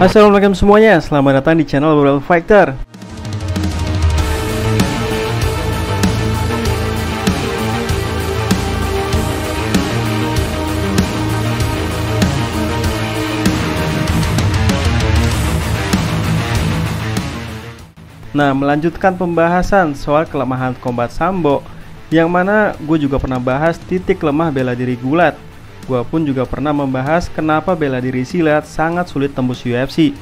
Assalamualaikum semuanya, selamat datang di channel Beberapa Fighter. Nah, melanjutkan pembahasan soal kelemahan combat sambo, yang mana gue juga pernah bahas titik lemah bela diri gulat. Gue pun juga pernah membahas kenapa bela diri silat sangat sulit tembus UFC.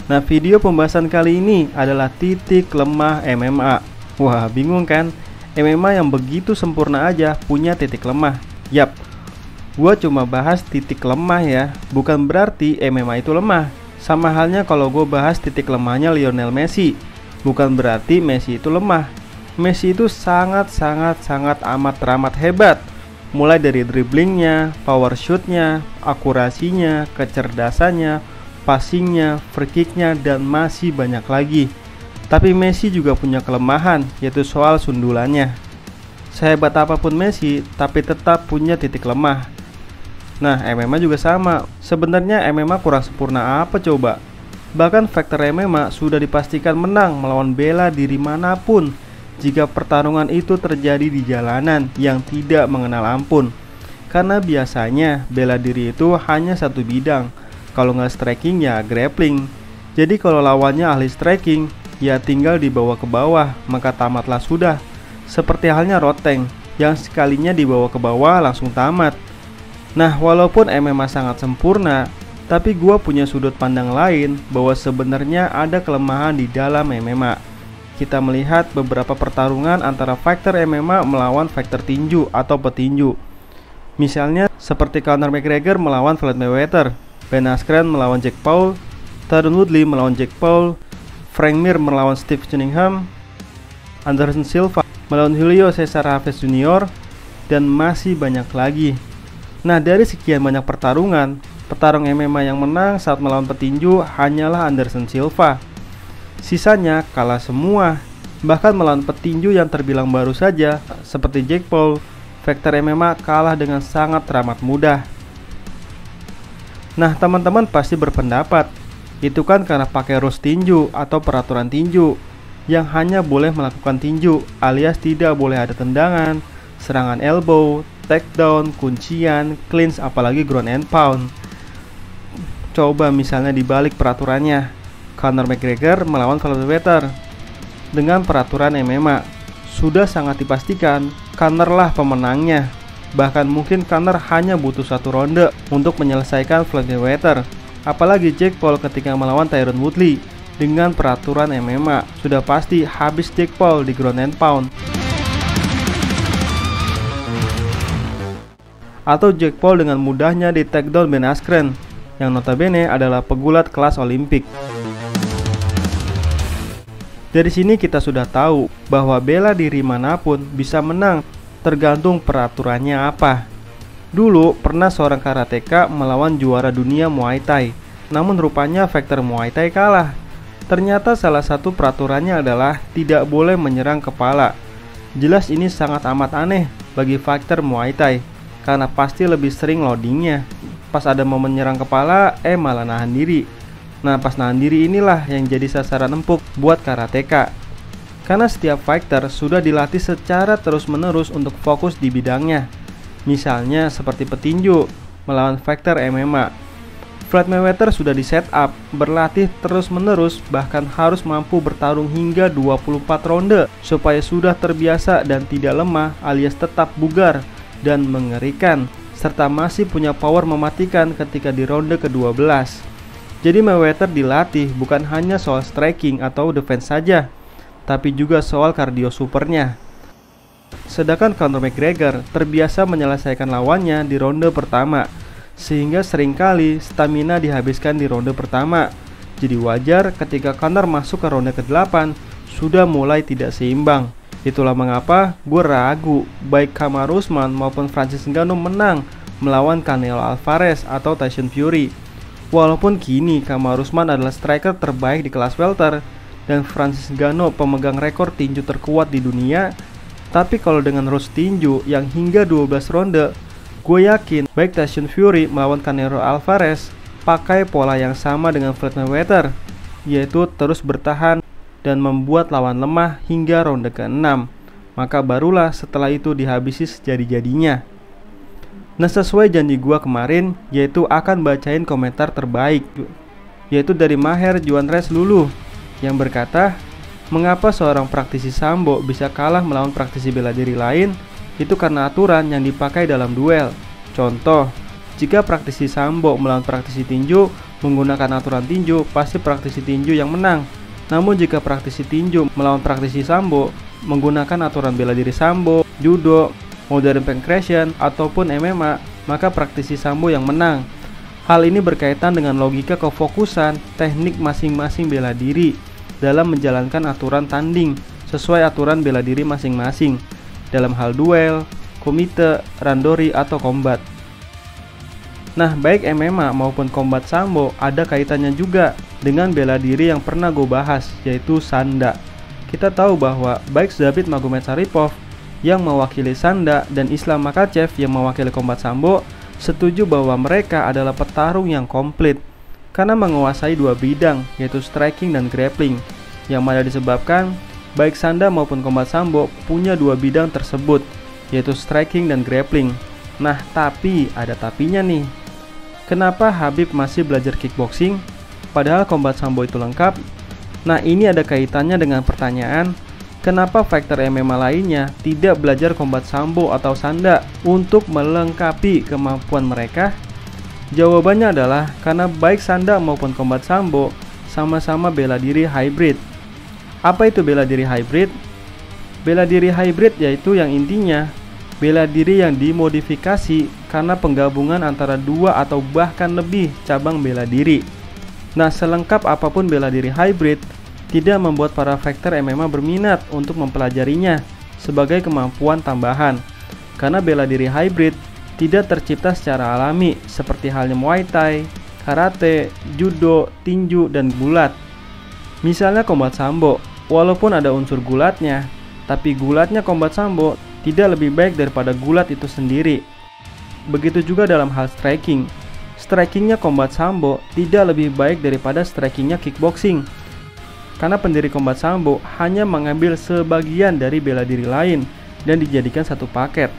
Nah, video pembahasan kali ini adalah titik lemah MMA. Wah, bingung kan? MMA yang begitu sempurna aja punya titik lemah. Yap, gue cuma bahas titik lemah ya, bukan berarti MMA itu lemah. Sama halnya kalau gue bahas titik lemahnya Lionel Messi, bukan berarti Messi itu lemah. Messi itu sangat amat teramat hebat. Mulai dari dribblingnya, power shootnya, akurasinya, kecerdasannya, passingnya, free kicknya, dan masih banyak lagi. Tapi Messi juga punya kelemahan, yaitu soal sundulannya. Sehebat apapun Messi, tapi tetap punya titik lemah. Nah, MMA juga sama. Sebenarnya MMA kurang sempurna apa coba? Bahkan fighter MMA sudah dipastikan menang melawan bela diri manapun jika pertarungan itu terjadi di jalanan yang tidak mengenal ampun. Karena biasanya bela diri itu hanya satu bidang. Kalau nggak striking ya grappling. Jadi kalau lawannya ahli striking, ya tinggal dibawa ke bawah, maka tamatlah sudah. Seperti halnya Roteng, yang sekalinya dibawa ke bawah langsung tamat. Nah, walaupun MMA sangat sempurna, tapi gua punya sudut pandang lain bahwa sebenarnya ada kelemahan di dalam MMA. Kita melihat beberapa pertarungan antara fighter MMA melawan fighter tinju atau petinju. Misalnya seperti Conor McGregor melawan Floyd Mayweather, Ben Askren melawan Jake Paul, Tyron Woodley melawan Jake Paul, Frank Mir melawan Steve Cunningham, Anderson Silva melawan Julio Cesar Chavez Jr., dan masih banyak lagi. Nah, dari sekian banyak pertarungan, petarung MMA yang menang saat melawan petinju hanyalah Anderson Silva. Sisanya kalah semua. Bahkan melawan petinju yang terbilang baru saja seperti Jake Paul, fighter MMA kalah dengan sangat teramat mudah. Nah, teman-teman pasti berpendapat, itu kan karena pakai rules tinju atau peraturan tinju yang hanya boleh melakukan tinju, alias tidak boleh ada tendangan, serangan elbow, takedown, kuncian, clinch, apalagi ground and pound. Coba misalnya dibalik peraturannya, Conor McGregor melawan Floyd Mayweather. Dengan peraturan MMA, sudah sangat dipastikan Conor lah pemenangnya. Bahkan mungkin Conor hanya butuh satu ronde untuk menyelesaikan Floyd Mayweather. Apalagi Jake Paul ketika melawan Tyron Woodley. Dengan peraturan MMA, sudah pasti habis Jake Paul di ground and pound. Atau Jake Paul dengan mudahnya di takedown Ben Askren, yang notabene adalah pegulat kelas Olimpik. Dari sini kita sudah tahu bahwa bela diri manapun bisa menang, tergantung peraturannya apa. Dulu pernah seorang karateka melawan juara dunia Muay Thai, namun rupanya fighter Muay Thai kalah. Ternyata salah satu peraturannya adalah tidak boleh menyerang kepala. Jelas ini sangat amat aneh bagi fighter Muay Thai, karena pasti lebih sering loadingnya. Pas ada momen menyerang kepala, malah nahan diri. Nah, pas nahan diri inilah yang jadi sasaran empuk buat karateka. Karena setiap fighter sudah dilatih secara terus-menerus untuk fokus di bidangnya. Misalnya seperti petinju melawan fighter MMA. Floyd Mayweather sudah di set up, berlatih terus-menerus, bahkan harus mampu bertarung hingga 24 ronde supaya sudah terbiasa dan tidak lemah alias tetap bugar dan mengerikan, serta masih punya power mematikan ketika di ronde ke-12. Jadi Mayweather dilatih bukan hanya soal striking atau defense saja, tapi juga soal kardio supernya. Sedangkan Conor McGregor terbiasa menyelesaikan lawannya di ronde pertama, sehingga seringkali stamina dihabiskan di ronde pertama. Jadi wajar ketika Conor masuk ke ronde ke-8 sudah mulai tidak seimbang. Itulah mengapa gue ragu baik Kamaru Usman maupun Francis Ngannou menang melawan Canelo Alvarez atau Tyson Fury. Walaupun kini Kamaru Usman adalah striker terbaik di kelas welter dan Francis Ngannou pemegang rekor tinju terkuat di dunia, tapi kalau dengan rules tinju yang hingga 12 ronde, gue yakin baik Tyson Fury melawan Canelo Alvarez pakai pola yang sama dengan Floyd Mayweather, yaitu terus bertahan dan membuat lawan lemah hingga ronde ke-6. Maka barulah setelah itu dihabisi sejadi-jadinya. Nah, sesuai janji gua kemarin, yaitu akan bacain komentar terbaik, yaitu dari Maher Juanres Lulu, yang berkata, mengapa seorang praktisi sambo bisa kalah melawan praktisi bela diri lain? Itu karena aturan yang dipakai dalam duel. Contoh, jika praktisi sambo melawan praktisi tinju menggunakan aturan tinju, pasti praktisi tinju yang menang. Namun jika praktisi tinju melawan praktisi sambo menggunakan aturan bela diri sambo, judo, modern pancration, ataupun MMA, maka praktisi sambo yang menang. Hal ini berkaitan dengan logika kefokusan teknik masing-masing bela diri dalam menjalankan aturan tanding sesuai aturan bela diri masing-masing dalam hal duel, komite, randori, atau combat. Nah, baik MMA maupun combat sambo ada kaitannya juga dengan bela diri yang pernah gue bahas, yaitu sanda. Kita tahu bahwa baik Zabit Magomedsharipov yang mewakili sanda dan Islam Makhachev yang mewakili combat sambo setuju bahwa mereka adalah petarung yang komplit karena menguasai dua bidang, yaitu striking dan grappling, yang mana disebabkan baik sanda maupun combat sambo punya dua bidang tersebut, yaitu striking dan grappling. Nah, tapi ada tapinya nih. Kenapa Khabib masih belajar kickboxing padahal combat sambo itu lengkap? Nah, ini ada kaitannya dengan pertanyaan, kenapa fighter MMA lainnya tidak belajar combat sambo atau sanda untuk melengkapi kemampuan mereka? Jawabannya adalah karena baik sanda maupun combat sambo sama-sama bela diri hybrid. Apa itu bela diri hybrid? Bela diri hybrid yaitu yang intinya bela diri yang dimodifikasi karena penggabungan antara dua atau bahkan lebih cabang bela diri. Nah, selengkap apapun bela diri hybrid, tidak membuat para fighter MMA berminat untuk mempelajarinya sebagai kemampuan tambahan. Karena bela diri hybrid tidak tercipta secara alami seperti halnya Muay Thai, karate, judo, tinju, dan gulat. Misalnya combat sambo, walaupun ada unsur gulatnya, tapi gulatnya combat sambo tidak lebih baik daripada gulat itu sendiri. Begitu juga dalam hal striking. Strikingnya combat sambo tidak lebih baik daripada strikingnya kickboxing. Karena pendiri combat sambo hanya mengambil sebagian dari bela diri lain dan dijadikan satu paket.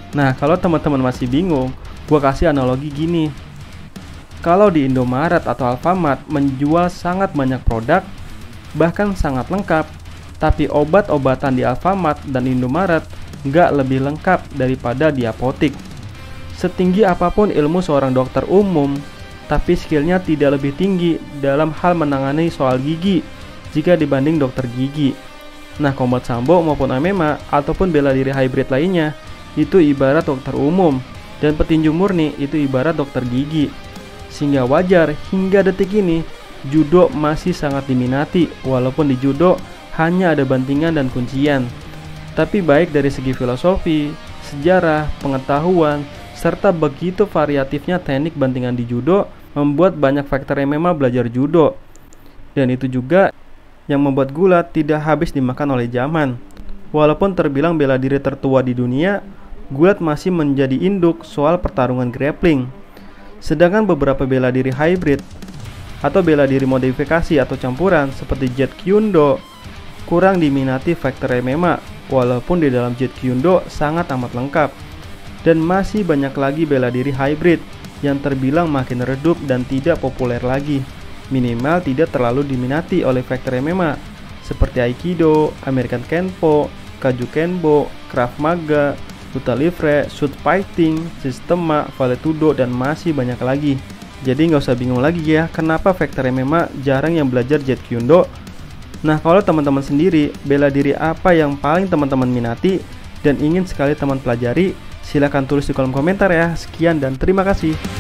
Nah, kalau teman-teman masih bingung, gua kasih analogi gini. Kalau di Indomaret atau Alfamart menjual sangat banyak produk, bahkan sangat lengkap, tapi obat-obatan di Alfamart dan Indomaret nggak lebih lengkap daripada di apotik. Setinggi apapun ilmu seorang dokter umum, tapi skillnya tidak lebih tinggi dalam hal menangani soal gigi jika dibanding dokter gigi. Nah, combat sambo maupun MMA ataupun bela diri hybrid lainnya itu ibarat dokter umum, dan petinju murni itu ibarat dokter gigi. Sehingga wajar hingga detik ini judo masih sangat diminati, walaupun di judo hanya ada bantingan dan kuncian. Tapi baik dari segi filosofi, sejarah, pengetahuan, serta begitu variatifnya teknik bantingan di judo membuat banyak fighter MMA belajar judo. Dan itu juga yang membuat gulat tidak habis dimakan oleh zaman. Walaupun terbilang bela diri tertua di dunia, gulat masih menjadi induk soal pertarungan grappling. Sedangkan beberapa bela diri hybrid atau bela diri modifikasi atau campuran seperti Jeet Kune Do kurang diminati fighter MMA, walaupun di dalam Jeet Kune Do sangat amat lengkap. Dan masih banyak lagi bela diri hybrid yang terbilang makin redup dan tidak populer lagi, minimal tidak terlalu diminati oleh fighter MMA seperti Aikido, American Kenpo, Kaju Kenbo, Krav Maga, Buta Livre, Shoot Fighting, Sistema, Vale Tudo, dan masih banyak lagi. Jadi nggak usah bingung lagi ya, kenapa fighter MMA jarang yang belajar Jeet Kune Do. Nah, kalau teman-teman sendiri, bela diri apa yang paling teman-teman minati dan ingin sekali teman pelajari, silahkan tulis di kolom komentar ya. Sekian dan terima kasih.